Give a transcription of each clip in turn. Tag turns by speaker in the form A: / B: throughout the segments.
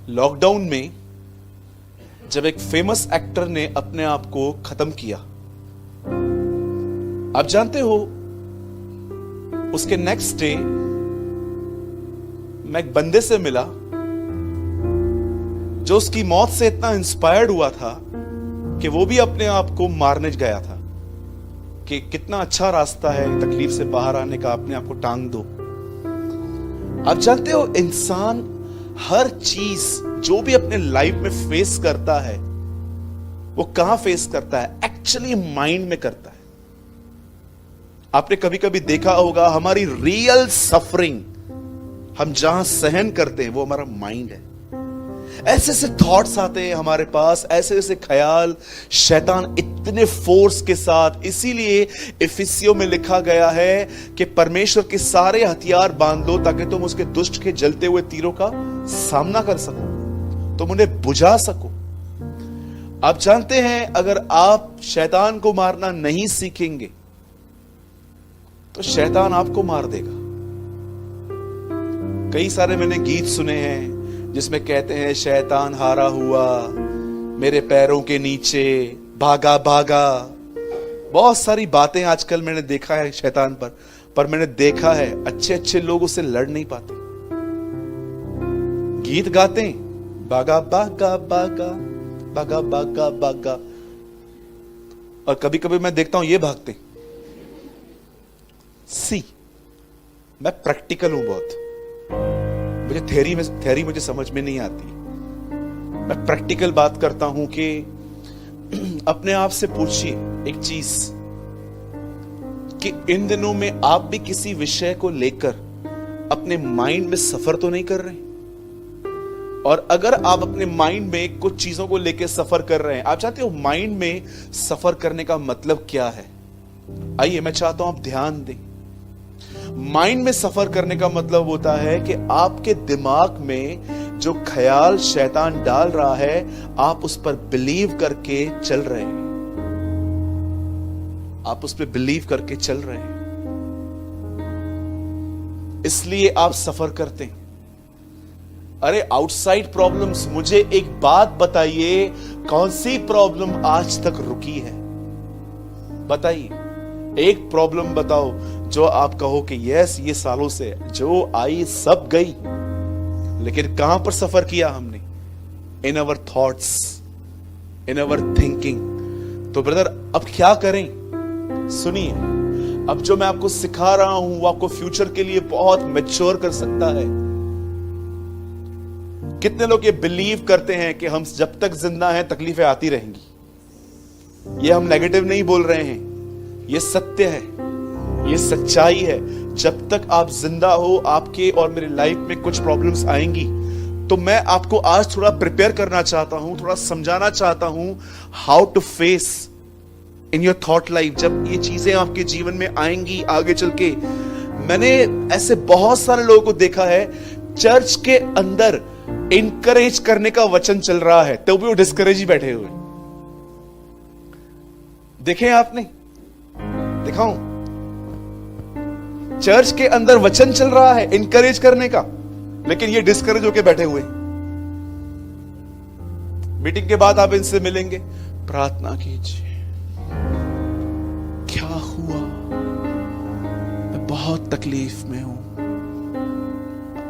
A: Lockdown में जब एक फेमस एक्टर ने अपने आप को खत्म किया, आप जानते हो उसके नेक्स्ट डे मैं एक बंदे से मिला जो उसकी मौत से इतना इंस्पायर्ड हुआ था कि वो भी अपने आप को मारने गया था कि कितना अच्छा रास्ता है तकलीफ से बाहर आने का, अपने आप को टांग दो। आप जानते हो इंसान हर चीज जो भी अपने लाइफ में फेस करता है वो कहां फेस करता है? एक्चुअली माइंड में करता है। आपने कभी कभी देखा होगा हमारी रियल सफरिंग हम जहां सहन करते हैं वो हमारा माइंड है। ऐसे ऐसे थॉट्स आते हैं हमारे पास, ऐसे ऐसे ख्याल, शैतान इतने फोर्स के साथ। इसीलिए इफिसियों में लिखा गया है कि परमेश्वर के सारे हथियार बांध लो ताकि तुम उसके दुष्ट के जलते हुए तीरों का सामना कर सको, तुम उन्हें बुझा सको। आप जानते हैं अगर आप शैतान को मारना नहीं सीखेंगे तो शैतान आपको मार देगा। कई सारे मैंने गीत सुने हैं जिसमें कहते हैं शैतान हारा हुआ मेरे पैरों के नीचे भागा भागा। बहुत सारी बातें आजकल मैंने देखा है शैतान पर मैंने देखा है अच्छे अच्छे लोग उससे लड़ नहीं पाते। गीत गाते हैं भागा भागा भागा भागा भागा भागा, और कभी कभी मैं देखता हूं ये भागते। मैं प्रैक्टिकल हूं बहुत, मुझे थ्योरी मुझे समझ में नहीं आती। मैं प्रैक्टिकल बात करता हूं कि अपने आप से पूछिए एक चीज कि इन दिनों में आप भी किसी विषय को लेकर अपने माइंड में सफर तो नहीं कर रहे? और अगर आप अपने माइंड में कुछ चीजों को लेकर सफर कर रहे हैं, आप चाहते हो माइंड में सफर करने का मतलब क्या है? आइए मैं चाहता हूं आप ध्यान दें। माइंड में सफर करने का मतलब होता है कि आपके दिमाग में जो ख्याल शैतान डाल रहा है आप उस पर बिलीव करके चल रहे हैं, आप उस पर बिलीव करके चल रहे हैं, इसलिए आप सफर करते हैं। अरे आउटसाइड प्रॉब्लम्स, मुझे एक बात बताइए, कौन सी प्रॉब्लम आज तक रुकी है? बताइए एक प्रॉब्लम बताओ जो आप कहो कि यस ये सालों से जो आई सब गई, लेकिन कहां पर सफर किया हमने? In our thoughts, in our thinking. तो ब्रदर अब क्या करें? सुनिए, अब जो मैं आपको सिखा रहा हूं वो आपको फ्यूचर के लिए बहुत मैच्योर कर सकता है। कितने लोग ये बिलीव करते हैं कि हम जब तक जिंदा हैं तकलीफें आती रहेंगी? ये हम नेगेटिव नहीं बोल रहे हैं, ये सत्य है, ये सच्चाई है। जब तक आप जिंदा हो आपके और मेरी लाइफ में कुछ प्रॉब्लम्स आएंगी। तो मैं आपको आज थोड़ा प्रिपेयर करना चाहता हूं, थोड़ा समझाना चाहता हूं how to face in your thought life. जब ये चीजें आपके जीवन में आएंगी आगे चल के, मैंने ऐसे बहुत सारे लोगों को देखा है चर्च के अंदर इनकरेज करने का वचन चल रहा है तो भी वो डिस्करेज ही बैठे हुए। देखें आपने, दिखाऊं? चर्च के अंदर वचन चल रहा है इनकरेज करने का, लेकिन ये डिस्करेज होके बैठे हुए। मीटिंग के बाद आप इनसे मिलेंगे, प्रार्थना कीजिए, क्या हुआ? मैं बहुत तकलीफ में हूं।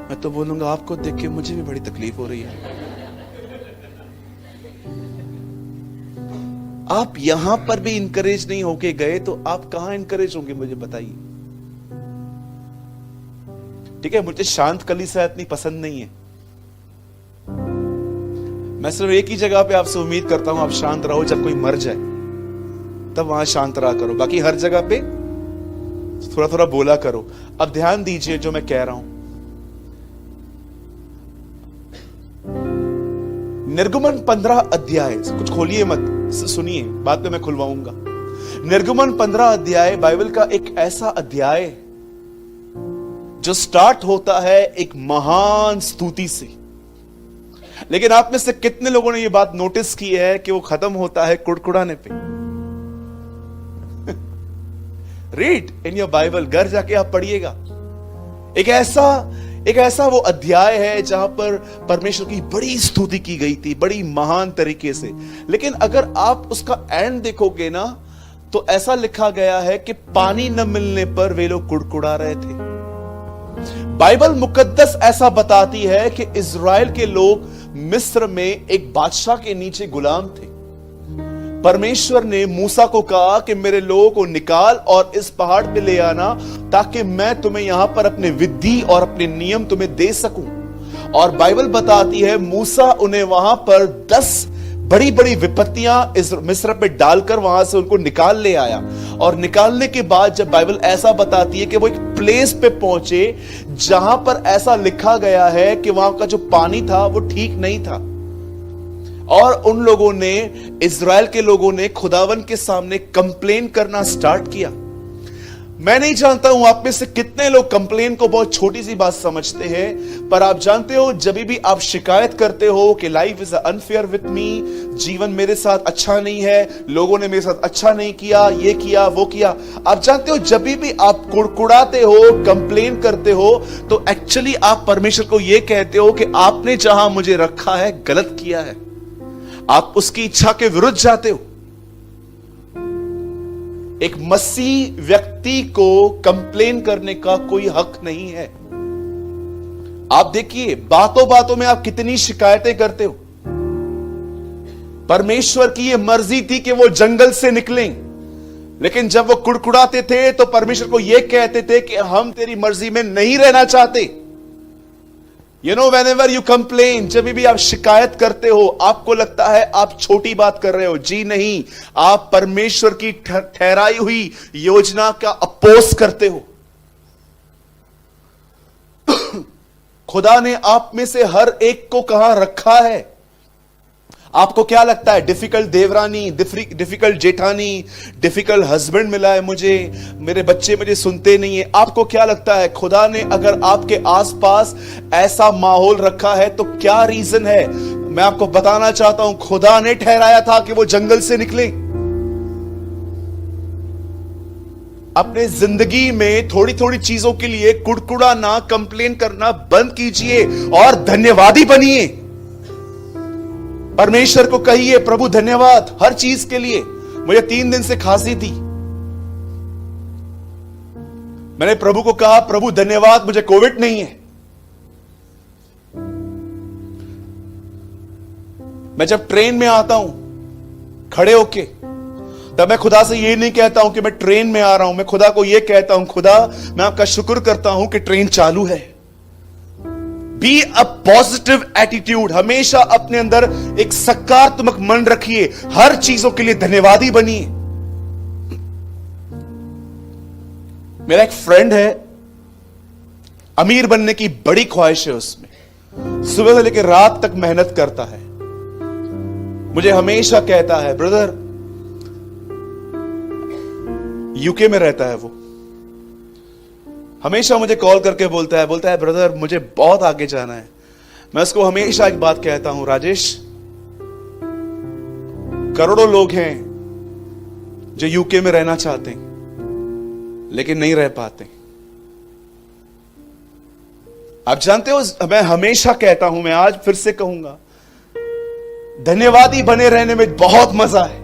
A: मैं तो बोलूंगा आपको देख के मुझे भी बड़ी तकलीफ हो रही है। आप यहां पर भी इनकरेज नहीं होके गए तो आप कहां इनकरेज होंगे? मुझे बताइए। ठीक है, मुझे शांत कलीसिया इतनी पसंद नहीं है। मैं सिर्फ एक ही जगह पे आपसे उम्मीद करता हूं आप शांत रहो, जब कोई मर जाए तब वहां शांत रहा करो, बाकी हर जगह पे थोड़ा थोड़ा बोला करो। अब ध्यान दीजिए जो मैं कह रहा हूं। निर्गमन 15 अध्याय, कुछ खोलिए मत, सुनिए, बाद में मैं खुलवाऊंगा। निर्गमन 15 अध्याय बाइबल का एक ऐसा अध्याय जो स्टार्ट होता है एक महान स्तुति से, लेकिन आप में से कितने लोगों ने यह बात नोटिस की है कि वो खत्म होता है कुड़कुड़ाने पे? रीड इन योर बाइबल, घर जाके आप पढ़िएगा। एक एक ऐसा वो अध्याय है जहां पर परमेश्वर की बड़ी स्तुति की गई थी, बड़ी महान तरीके से। लेकिन अगर आप उसका एंड देखोगे ना, तो ऐसा लिखा गया है कि पानी न मिलने पर वे लोग कुड़कुड़ा रहे थे। बाइबल मुकद्दस ऐसा बताती है कि इज़राइल के लोग मिस्र में एक बादशाह के नीचे गुलाम थे। परमेश्वर ने मूसा को कहा कि मेरे लोगों को निकाल और इस पहाड़ पे ले आना, ताकि मैं तुम्हें यहां पर अपने विधि और अपने नियम तुम्हें दे सकूं। और बाइबल बताती है मूसा उन्हें वहां पर 10 बड़ी बड़ी विपत्तियां मिस्र पे डालकर वहां से उनको निकाल ले आया। और निकालने के बाद जब बाइबल ऐसा बताती है कि वो एक प्लेस पे पहुंचे जहां पर ऐसा लिखा गया है कि वहां का जो पानी था वो ठीक नहीं था, और उन लोगों ने, इज़राइल के लोगों ने खुदावन के सामने कंप्लेन करना स्टार्ट किया। मैं नहीं जानता हूं आप में से कितने लोग कंप्लेन को बहुत छोटी सी बात समझते हैं, पर आप जानते हो जब भी आप शिकायत करते हो कि life is unfair with me, जीवन मेरे साथ अच्छा नहीं है, लोगों ने मेरे साथ अच्छा नहीं किया, ये किया वो किया, आप जानते हो जब भी आप कुड़कुड़ाते हो, कंप्लेन करते हो, तो एक्चुअली आप परमेश्वर को यह कहते हो कि आपने जहां मुझे रखा है गलत किया है। आप उसकी इच्छा के विरुद्ध जाते हो। एक मसीह व्यक्ति को कंप्लेन करने का कोई हक नहीं है। आप देखिए बातों बातों में आप कितनी शिकायतें करते हो। परमेश्वर की यह मर्जी थी कि वो जंगल से निकलें, लेकिन जब वो कुड़कुड़ाते थे तो परमेश्वर को यह कहते थे कि हम तेरी मर्जी में नहीं रहना चाहते। You know, whenever you complain, जब भी आप शिकायत करते हो, आपको लगता है आप छोटी बात कर रहे हो। जी नहीं, आप परमेश्वर की ठहराई हुई योजना का अपोज करते हो। खुदा ने आप में से हर एक को कहां रखा है? आपको क्या लगता है डिफिकल्ट देवरानी, डिफिकल्ट जेठानी, डिफिकल्ट हस्बैंड मिला है मुझे, मेरे बच्चे मुझे सुनते नहीं है, आपको क्या लगता है खुदा ने अगर आपके आसपास ऐसा माहौल रखा है तो क्या रीजन है? मैं आपको बताना चाहता हूं, खुदा ने ठहराया था कि वो जंगल से निकले। अपने जिंदगी में थोड़ी थोड़ी चीजों के लिए कुड़कुड़ाना, कंप्लेन करना बंद कीजिए और धन्यवादी बनिए। परमेश्वर को कहिए प्रभु धन्यवाद हर चीज के लिए। मुझे 3 दिन से खांसी थी, मैंने प्रभु को कहा प्रभु धन्यवाद मुझे कोविड नहीं है। मैं जब ट्रेन में आता हूं खड़े होके, तब मैं खुदा से ये नहीं कहता हूं कि मैं ट्रेन में आ रहा हूं, मैं खुदा को यह कहता हूं खुदा मैं आपका शुक्र करता हूं कि ट्रेन चालू है। बी अ पॉजिटिव एटीट्यूड, हमेशा अपने अंदर एक सकारात्मक मन रखिए, हर चीजों के लिए धन्यवादी बनिए। मेरा एक फ्रेंड है, अमीर बनने की बड़ी ख्वाहिश है उसमें, सुबह से लेकर रात तक मेहनत करता है। मुझे हमेशा कहता है ब्रदर, यूके में रहता है वो, हमेशा मुझे कॉल करके बोलता है ब्रदर मुझे बहुत आगे जाना है। मैं उसको हमेशा एक बात कहता हूं, राजेश करोड़ों लोग हैं जो यूके में रहना चाहते हैं लेकिन नहीं रह पाते। आप जानते हो मैं हमेशा कहता हूं, मैं आज फिर से कहूंगा, धन्यवादी बने रहने में बहुत मजा है।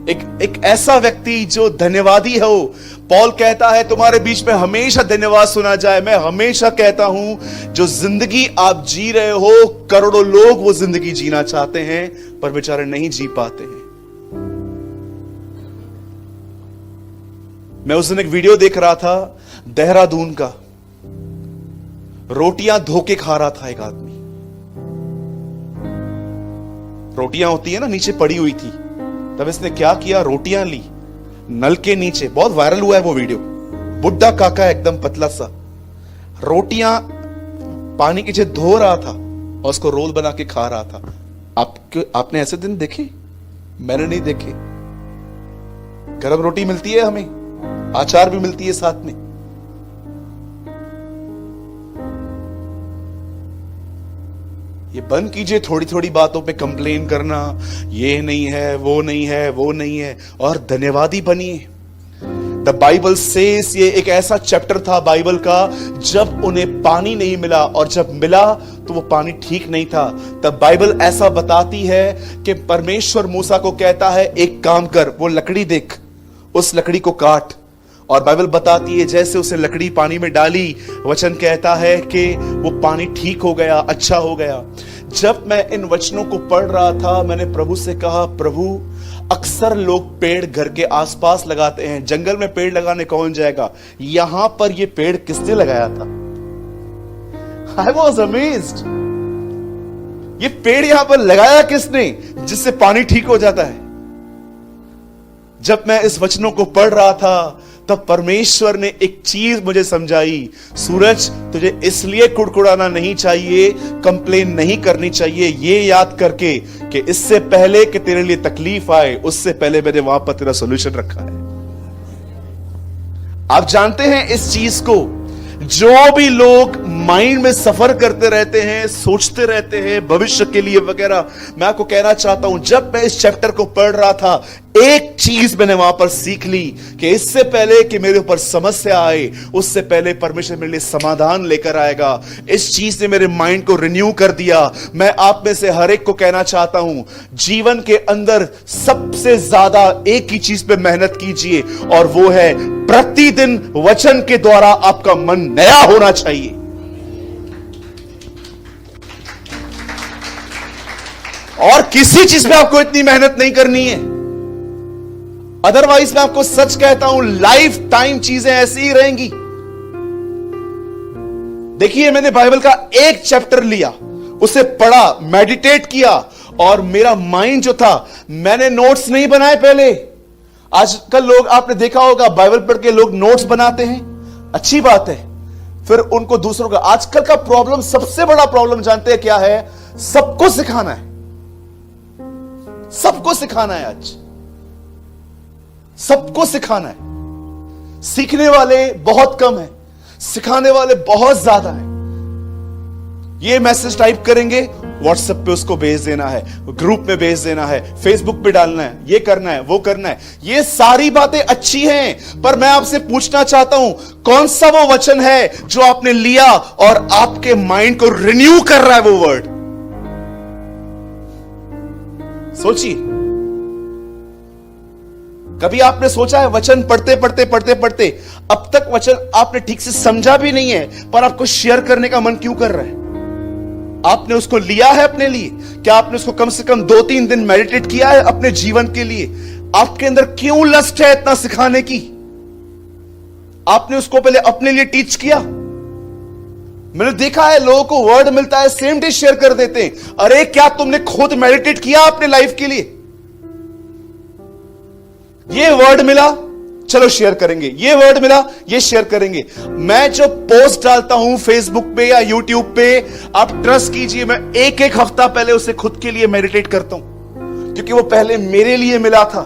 A: एक ऐसा व्यक्ति जो धन्यवादी हो, पॉल कहता है तुम्हारे बीच में हमेशा धन्यवाद सुना जाए। मैं हमेशा कहता हूं जो जिंदगी आप जी रहे हो, करोड़ों लोग वो जिंदगी जीना चाहते हैं पर बेचारे नहीं जी पाते हैं। मैं उस दिन एक वीडियो देख रहा था देहरादून का, रोटियां धोके खा रहा था एक आदमी। रोटियां होती है ना नीचे पड़ी हुई थी, तब इसने क्या किया, रोटियां ली नल के नीचे, बहुत वायरल हुआ है वो वीडियो, बुड्ढा काका एकदम पतला सा, रोटियां पानी के नीचे धो रहा था और उसको रोल बना के खा रहा था। आपने ऐसे दिन देखे? मैंने नहीं देखे। गरम रोटी मिलती है हमें, अचार भी मिलती है साथ में। ये बंद कीजिए थोड़ी थोड़ी बातों पे कंप्लेन करना, ये नहीं है वो नहीं है वो नहीं है, और धन्यवादी बनिए। द बाइबल सेज, ये एक ऐसा चैप्टर था बाइबल का जब उन्हें पानी नहीं मिला, और जब मिला तो वो पानी ठीक नहीं था। तब बाइबल ऐसा बताती है कि परमेश्वर मूसा को कहता है एक काम कर, वो लकड़ी देख, उस लकड़ी को काट। और बाइबल बताती है जैसे उसे लकड़ी पानी में डाली, वचन कहता है कि वो पानी ठीक हो गया, अच्छा हो गया। जब मैं इन वचनों को पढ़ रहा था, मैंने प्रभु से कहा, प्रभु अक्सर लोग पेड़ घर के आसपास लगाते हैं, जंगल में पेड़ लगाने कौन जाएगा, यहां पर ये पेड़ किसने लगाया था? I was amazed। ये पेड़ यहां पर लगाया किसने जिससे पानी ठीक हो जाता है? जब मैं इस वचनों को पढ़ रहा था तब परमेश्वर ने एक चीज मुझे समझाई, सूरज तुझे इसलिए कुड़कुड़ाना नहीं चाहिए, कंप्लेन नहीं करनी चाहिए, ये याद करके कि इससे पहले कि तेरे लिए तकलीफ आए, उससे पहले मैंने वहां पर तेरा सॉल्यूशन रखा है। आप जानते हैं इस चीज को, जो भी लोग माइंड में सफर करते रहते हैं, सोचते रहते हैं भविष्य के लिए वगैरह, मैं आपको कहना चाहता हूं, जब मैं इस चैप्टर को पढ़ रहा था, एक चीज मैंने वहां पर सीख ली कि इससे पहले कि मेरे ऊपर समस्या आए, उससे पहले परमेश्वर मेरे लिए समाधान लेकर आएगा। इस चीज ने मेरे माइंड को रिन्यू कर दिया। मैं आप में से हर एक को कहना चाहता हूं, जीवन के अंदर सबसे ज्यादा एक ही चीज पे मेहनत कीजिए, और वो है प्रतिदिन वचन के द्वारा आपका मन नया होना चाहिए। और किसी चीज में आपको इतनी मेहनत नहीं करनी है, अदरवाइज मैं आपको सच कहता हूं, लाइफ टाइम चीजें ऐसी ही रहेंगी। देखिए, मैंने बाइबल का एक चैप्टर लिया, उसे पढ़ा, मेडिटेट किया, और मेरा माइंड जो था, मैंने नोट्स नहीं बनाए पहले। आजकल लोग, आपने देखा होगा, बाइबल पढ़ के लोग नोट्स बनाते हैं, अच्छी बात है, फिर उनको दूसरों का, आजकल का प्रॉब्लम, सबसे बड़ा प्रॉब्लम जानते हैं क्या है? सबको सिखाना है, सबको सिखाना है। आज सबको सिखाना है। सीखने वाले बहुत कम हैं, सिखाने वाले बहुत ज्यादा हैं। ये मैसेज टाइप करेंगे, व्हाट्सएप पे उसको भेज देना है, ग्रुप में भेज देना है, फेसबुक पे डालना है, ये करना है, वो करना है। ये सारी बातें अच्छी हैं, पर मैं आपसे पूछना चाहता हूं, कौन सा वो वचन है जो आपने लिया और आपके माइंड को रिन्यू कर रहा है वो वर्ड? सोचिए, कभी आपने सोचा है वचन पढ़ते पढ़ते पढ़ते पढ़ते अब तक वचन आपने ठीक से समझा भी नहीं है, पर आपको शेयर करने का मन क्यों कर रहा है? आपने उसको लिया है अपने लिए? क्या आपने उसको कम से कम 2-3 दिन मेडिटेट किया है अपने जीवन के लिए? आपके अंदर क्यों लस्ट है इतना सिखाने की? आपने उसको पहले अपने लिए टीच किया? मैंने देखा है लोगों को वर्ड मिलता है, सेम डे शेयर कर देते हैं। अरे क्या तुमने खुद मेडिटेट किया अपने लाइफ के लिए? ये वर्ड मिला, चलो शेयर करेंगे, ये वर्ड मिला, ये शेयर करेंगे। मैं जो पोस्ट डालता हूं फेसबुक पे या यूट्यूब पे, आप ट्रस्ट कीजिए, मैं एक एक हफ्ता पहले उसे खुद के लिए मेडिटेट करता हूं, क्योंकि वो पहले मेरे लिए मिला था।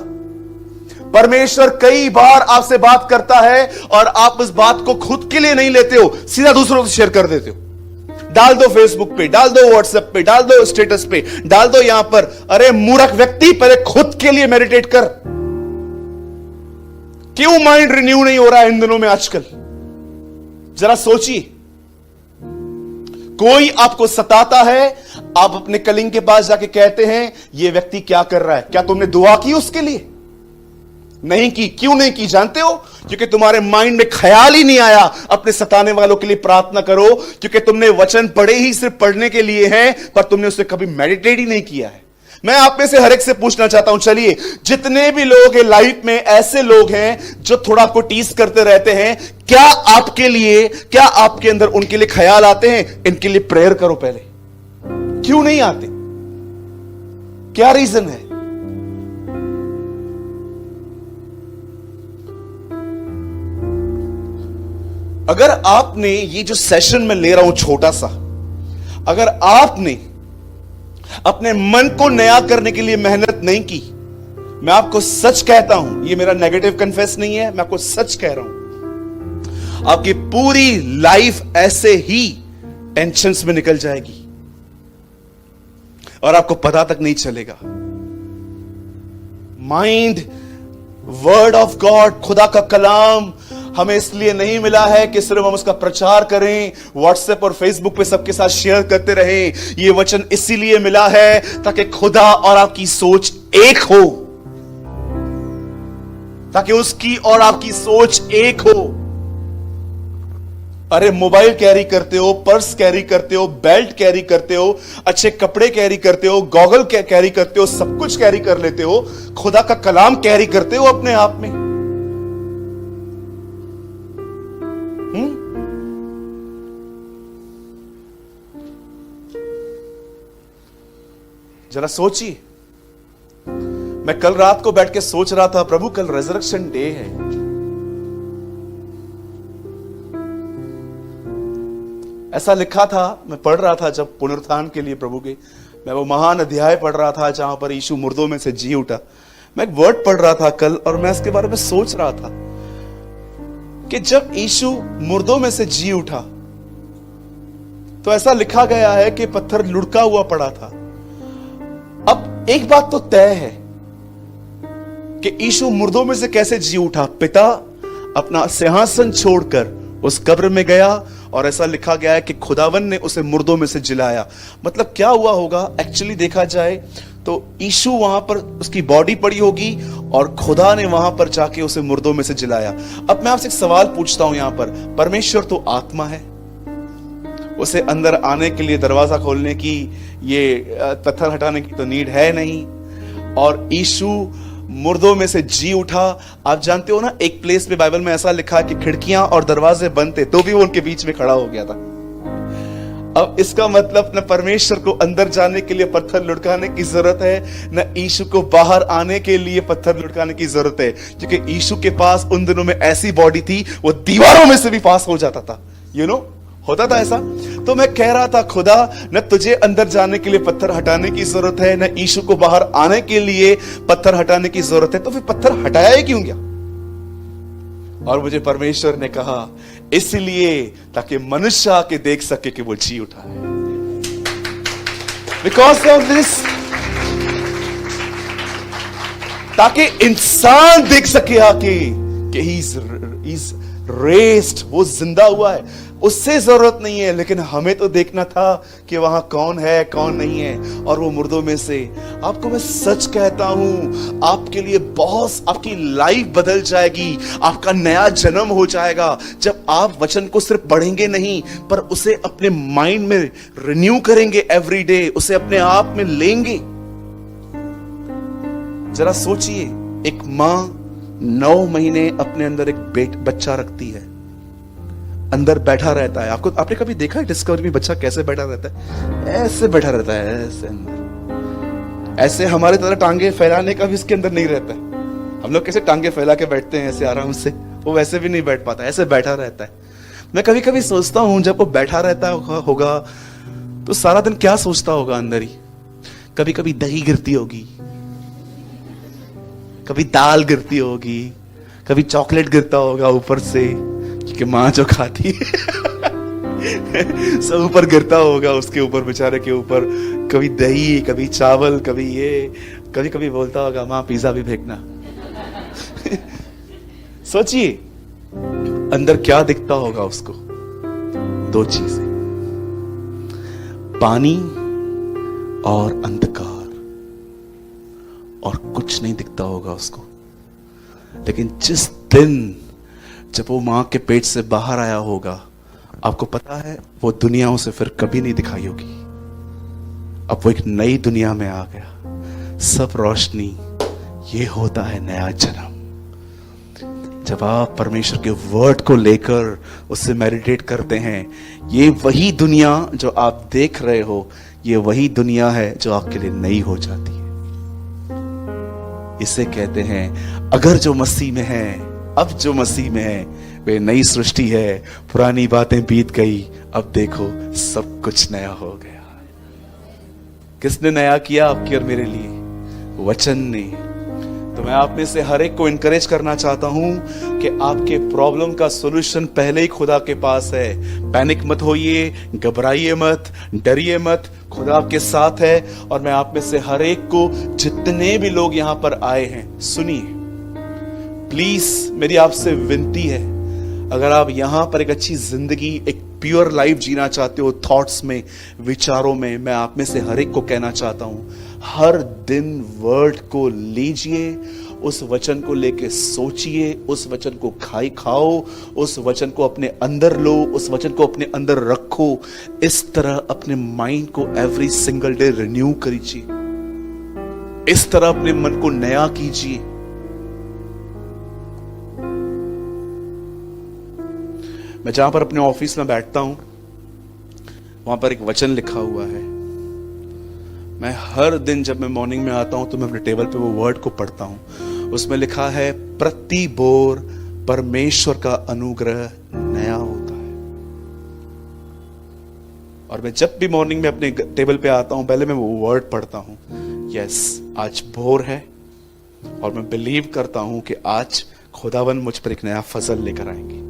A: परमेश्वर कई बार आपसे बात करता है और आप उस बात को खुद के लिए नहीं लेते हो, सीधा दूसरों से शेयर कर देते हो। डाल दो फेसबुक पे, डाल दो व्हाट्सएप पे, डाल दो स्टेटस पे, डाल दो यहां पर। अरे मूर्ख व्यक्ति, पहले खुद के लिए मेडिटेट कर। क्यों माइंड रिन्यू नहीं हो रहा है इन दिनों में आजकल? जरा सोचिए, कोई आपको सताता है, आप अपने कलीग के पास जाके कहते हैं ये व्यक्ति क्या कर रहा है? क्या तुमने दुआ की उसके लिए? नहीं की। क्यों नहीं की जानते हो? क्योंकि तुम्हारे माइंड में ख्याल ही नहीं आया अपने सताने वालों के लिए प्रार्थना करो, क्योंकि तुमने वचन पढ़े ही सिर्फ पढ़ने के लिए हैं, पर तुमने उसे कभी मेडिटेट ही नहीं किया है। मैं आप में से हर एक से पूछना चाहता हूं, चलिए, जितने भी लोग हैं लाइफ में, ऐसे लोग हैं जो थोड़ा आपको टीस करते रहते हैं, क्या आपके लिए, क्या आपके अंदर उनके लिए ख्याल आते हैं? इनके लिए प्रेयर करो पहले। क्यों नहीं आते? क्या रीजन है? अगर आपने ये जो सेशन में ले रहा हूं छोटा सा, अगर आपने अपने मन को नया करने के लिए मेहनत नहीं की, मैं आपको सच कहता हूं, ये मेरा नेगेटिव कन्फेस नहीं है, मैं आपको सच कह रहा हूं, आपकी पूरी लाइफ ऐसे ही टेंशन्स में निकल जाएगी और आपको पता तक नहीं चलेगा। माइंड वर्ड ऑफ गॉड, खुदा का कलाम हमें इसलिए नहीं मिला है कि सिर्फ हम उसका प्रचार करें, व्हाट्सएप और फेसबुक पे सबके साथ शेयर करते रहें। ये वचन इसीलिए मिला है ताकि खुदा और आपकी सोच एक हो, ताकि उसकी और आपकी सोच एक हो। अरे मोबाइल कैरी करते हो, पर्स कैरी करते हो, बेल्ट कैरी करते हो, अच्छे कपड़े कैरी करते हो, गॉगल कैरी करते हो, सब कुछ कैरी कर लेते हो, खुदा का कलाम कैरी करते हो अपने आप में? जरा सोचिए। मैं कल रात को बैठ के सोच रहा था, प्रभु कल रेजरेक्शन डे है। ऐसा लिखा था, मैं पढ़ रहा था जब पुनरुत्थान के लिए प्रभु के, मैं वो महान अध्याय पढ़ रहा था जहां पर यीशु मुर्दों में से जी उठा। मैं एक वर्ड पढ़ रहा था कल और मैं इसके बारे में सोच रहा था कि जब यीशु मुर्दों में से जी उठा तो ऐसा लिखा गया है कि पत्थर लुढ़का हुआ पड़ा था। अब एक बात तो तय है कि यीशु मुर्दों में से कैसे जी उठा। पिता अपना सिंहासन छोड़कर उस कब्र में गया और ऐसा लिखा गया है कि खुदावन ने उसे मुर्दों में से जिलाया। मतलब क्या हुआ होगा एक्चुअली देखा जाए तो यीशु वहां पर उसकी बॉडी पड़ी होगी और खुदा ने वहां पर जाके उसे मुर्दों में से जिलाया। अब मैं आपसे एक सवाल पूछता हूं, यहां पर परमेश्वर तो आत्मा है, उसे अंदर आने के लिए दरवाजा खोलने की, ये पत्थर हटाने की तो नीड है नहीं। और यीशु मुर्दों में से जी उठा। आप जानते हो ना, एक प्लेस पे बाइबल में ऐसा लिखा है कि खिड़कियां और दरवाजे बंद थे तो भी वो उनके बीच में खड़ा हो गया था। अब इसका मतलब न परमेश्वर को अंदर जाने के लिए पत्थर लुढ़काने की जरूरत है, न यीशु को बाहर आने के लिए पत्थर लुढ़काने की जरूरत है, क्योंकि यीशु के पास उन दिनों में ऐसी बॉडी थी वो दीवारों में से भी पास हो जाता था। होता था ऐसा। तो मैं कह रहा था, खुदा न तुझे अंदर जाने के लिए पत्थर हटाने की जरूरत है, न यीशु को बाहर आने के लिए पत्थर हटाने की जरूरत है, तो फिर पत्थर हटाया ही क्यों गया? और मुझे परमेश्वर ने कहा इसलिए ताकि मनुष्य आके देख सके कि वो जी उठा है। बिकॉज ऑफ दिस, ताकि इंसान देख सके आके कि ही इज रेस्ड, वो जिंदा हुआ है। उससे जरूरत नहीं है, लेकिन हमें तो देखना था कि वहां कौन है कौन नहीं है। और वो मुर्दों में से, आपको मैं सच कहता हूं, आपके लिए बहुत, आपकी लाइफ बदल जाएगी, आपका नया जन्म हो जाएगा जब आप वचन को सिर्फ पढ़ेंगे नहीं पर उसे अपने माइंड में रिन्यू करेंगे एवरी डे, उसे अपने आप में लेंगे। जरा सोचिए, एक मां 9 महीने अपने अंदर एक बच्चा रखती है, अंदर बैठा रहता है। आपने कभी देखा है डिस्कवरी में बच्चा कैसे बैठा रहता है? ऐसे बैठा रहता है, ऐसे अंदर, ऐसे हमारे तरह टांगे फैलाने का भी इसके अंदर नहीं रहता है। हम लोग कैसे टांगे फैला के बैठते हैं ऐसे आराम से, वो वैसे भी नहीं बैठ पाता, ऐसे बैठा रहता है। मैं कभी कभी सोचता हूं जब वो बैठा रहता होगा तो सारा दिन क्या सोचता होगा अंदर ही। कभी कभी दही गिरती होगी, कभी दाल गिरती होगी, कभी चॉकलेट गिरता होगा ऊपर से, क्योंकि मां जो खाती है सब ऊपर गिरता होगा उसके ऊपर, बेचारे के ऊपर। कभी दही, कभी चावल, कभी ये, कभी कभी बोलता होगा मां पिज्जा भी फेंकना। सोचिए अंदर क्या दिखता होगा उसको। 2 चीजें, पानी और अंधकार, और कुछ नहीं दिखता होगा उसको। लेकिन जिस दिन जब वो मां के पेट से बाहर आया होगा, आपको पता है वो दुनिया उसे फिर कभी नहीं दिखाई होगी। अब वो एक नई दुनिया में आ गया, सब रोशनी। ये होता है नया जन्म। जब आप परमेश्वर के वर्ड को लेकर उससे मेडिटेट करते हैं, ये वही दुनिया जो आप देख रहे हो, ये वही दुनिया है जो आपके लिए नई हो जाती है। इसे कहते हैं, अगर जो मसीह में है, अब जो मसीह में है, वे नई सृष्टि है, पुरानी बातें बीत गई, अब देखो सब कुछ नया हो गया। किसने नया किया आपके और मेरे लिए? वचन ने। तो मैं आप में से हर एक को इनकरेज करना चाहता हूं कि आपके प्रॉब्लम का सॉल्यूशन पहले ही खुदा के पास है। पैनिक मत होइए, घबराइए मत, डरिए मत, खुदा आपके साथ है। और मैं आप में से हर एक को, जितने भी लोग यहां पर आए हैं, सुनिए, प्लीज मेरी आपसे विनती है, अगर आप यहां पर एक अच्छी जिंदगी, एक प्योर लाइफ जीना चाहते हो, थॉट्स में, विचारों में, मैं आप में से हर एक को कहना चाहता हूं, हर दिन वर्ड को लीजिए, उस वचन को लेके सोचिए, उस वचन को खाओ, उस वचन को अपने अंदर लो, उस वचन को अपने अंदर रखो। इस तरह अपने माइंड को एवरी सिंगल डे रिन्यू कीजिए, इस तरह अपने मन को नया कीजिए। मैं जहां पर अपने ऑफिस में बैठता हूं, वहां पर एक वचन लिखा हुआ है। मैं हर दिन जब मैं मॉर्निंग में आता हूं तो मैं अपने टेबल पे वो वर्ड को पढ़ता हूं। उसमें लिखा है, प्रति बोर परमेश्वर का अनुग्रह नया होता है। और मैं जब भी मॉर्निंग में अपने टेबल पे आता हूं, पहले मैं वो वर्ड पढ़ता हूं, यस आज बोर है, और मैं बिलीव करता हूं कि आज खुदावन मुझ पर एक नया फजल लेकर आएंगे।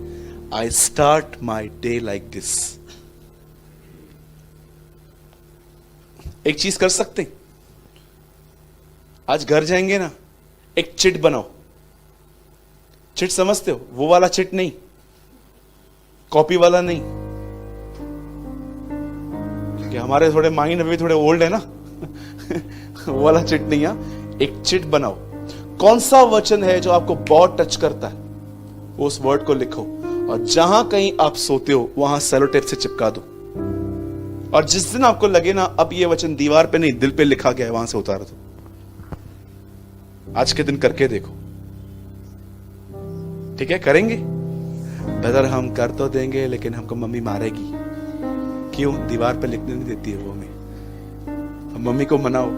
A: I start my day like this. एक चीज कर सकते हैं, आज घर जाएंगे ना, एक चिट बनाओ। चिट समझते हो? वो वाला चिट नहीं, कॉपी वाला नहीं, क्योंकि हमारे थोड़े माइंड अभी थोड़े ओल्ड है ना। वो वाला चिट नहीं है, एक चिट बनाओ। कौन सा वचन है जो आपको बहुत टच करता है, उस वर्ड को लिखो, और जहां कहीं आप सोते हो वहां सेलो टेप से चिपका दो। और जिस दिन आपको लगे ना अब ये वचन दीवार पे नहीं दिल पे लिखा गया है, वहां से उतार दो। आज के दिन करके देखो, ठीक है? करेंगे ब्रदर, हम कर तो देंगे लेकिन हमको मम्मी मारेगी। क्यों? दीवार पे लिखने नहीं देती है वो हमें। मम्मी को मनाओ,